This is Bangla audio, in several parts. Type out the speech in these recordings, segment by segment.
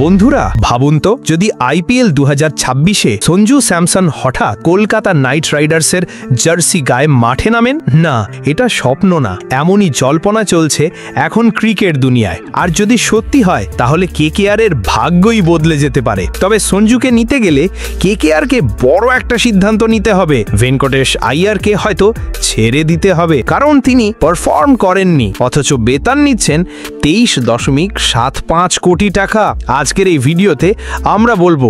বন্ধুরা ভাবুন তো যদি আইপিএল 2026-এ সঞ্জু স্যামসন হঠাৎ কলকাতা নাইট রাইডার্সের জার্সি গায়ে মাঠে নামেন। না, এটা স্বপ্ন না, এমনই জল্পনা চলছে এখন ক্রিকেট দুনিয়ায়। আর যদি সত্যি হয় তাহলে কেকেআরের ভাগ্যই বদলে যেতে পারে। তবে সঞ্জুকে নিতে গেলে কেকেআরকে বড় একটা সিদ্ধান্ত নিতে হবে। ভেঙ্কটেশ আইয়ারকে হয়তো ছেড়ে দিতে হবে, কারণ তিনি পারফর্ম করেননি, অথচ বেতন নিচ্ছেন 23.75 কোটি টাকা। আজকের এই ভিডিওতে আমরা বলবো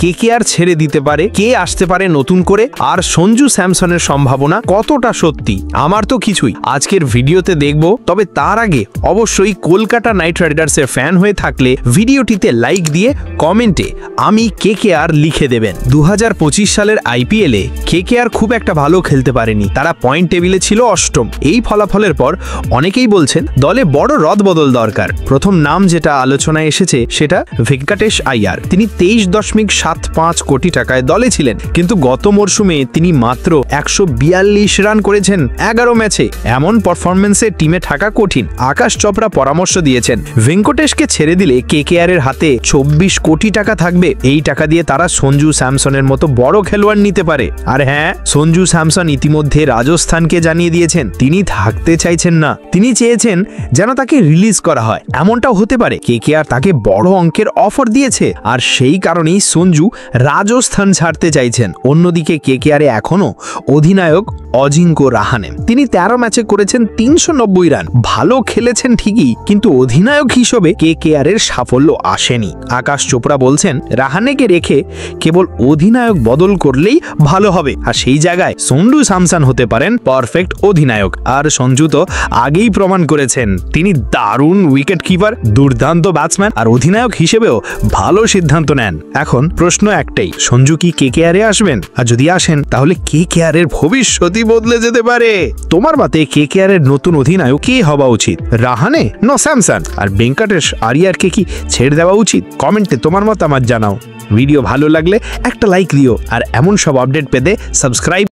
কেকেআর ছেড়ে দিতে পারে, কে আসতে পারে নতুন করে, আর সঞ্জু স্যামসনের সম্ভাবনা কতটা সত্যি। আমার তো কিছুই আজকের ভিডিওতে দেখব। তবে তার আগে অবশ্যই কলকাতা নাইট রাইডার্সের ফ্যান হয়ে থাকলে ভিডিওটিতে লাইক দিয়ে কমেন্টে আমি কেকেআর লিখে দেবেন। 2025 সালের আইপিএলে কেকেআর খুব একটা ভালো খেলতে পারেনি, তারা পয়েন্ট টেবিলে ছিল অষ্টম। এই ফলাফলের পর অনেকেই বলছেন দলে বড় রদবদল দরকার। প্রথম নাম যেটা আলোচনায় এসেছে সেটা ভেঙ্কটেশ আইয়ার। তিনি 23.75 কোটি টাকায় দলে ছিলেন, কিন্তু গত মরশুমে তিনি মাত্র 142 রান করেছেন 11 ম্যাচে। এমন পারফরমেন্সে টিমে থাকা কঠিন। আকাশ চোপড়া পরামর্শ দিয়েছেন ভেঙ্কটেশকে ছেড়ে দিলে কেকেআরের হাতে 24 কোটি টাকা থাকবে। এই টাকা দিয়ে তারা সঞ্জু স্যামসনের মতো বড় খেলোয়াড় নিতে পারে। আর হ্যাঁ, সঞ্জু স্যামসন ইতিমধ্যে রাজস্থানকে জানিয়ে দিয়েছেন তিনি থাকতে চাইছেন না, তিনি চেয়েছেন যেন তাকে রিলিজ করা হয়। এমনটাও হতে পারে কেকেআর তাকে বড় অঙ্কের অফার দিয়েছে, আর সেই কারণেই সঞ্জু রাজস্থান ছাড়তে চাইছেন। অন্যদিকে কেকেআরে এখনো অধিনায়ক অজিঙ্ক্য রাহানে। তিনি 13 ম্যাচে করেছেন 390 রান। ভালো খেলেছেন ঠিকই, কিন্তু অধিনায়ক হিসেবে কেকেআরের সাফল্য আসেনি। আকাশ চোপড়া বলছেন রাহানেকে রেখে কেবল অধিনায়ক বদল করলেই ভালো হবে, আর সেই জায়গায় সঞ্জু স্যামসন হতে পারেন পারফেক্ট অধিনায়ক। আর সঞ্জু তো আগেই প্রমাণ করেছেন তিনি দারুণ উইকেট কিপার, দুর্দান্ত ব্যাটসম্যান, আর অধিনায়ক হিসেবেও ভালো সিদ্ধান্ত নেন। এখন প্রশ্ন একটাই, সঞ্জু কি কেকেআরে আসবেন? আর যদি আসেন তাহলে কেকেআরের ভবিষ্যৎই বদলে যেতে পারে। তোমার মতে কেকেআরের নতুন অধিনায়ক কে হওয়া উচিত, রাহানে না স্যামসন? আর ভেঙ্কটেশ আইয়ারকে কি ছেড়ে দেওয়া উচিত? কমেন্টে তোমার মতামত জানাও। ভিডিও ভালো লাগলে একটা লাইক দিও, আর এমন সব আপডেট পেতে সাবস্ক্রাইব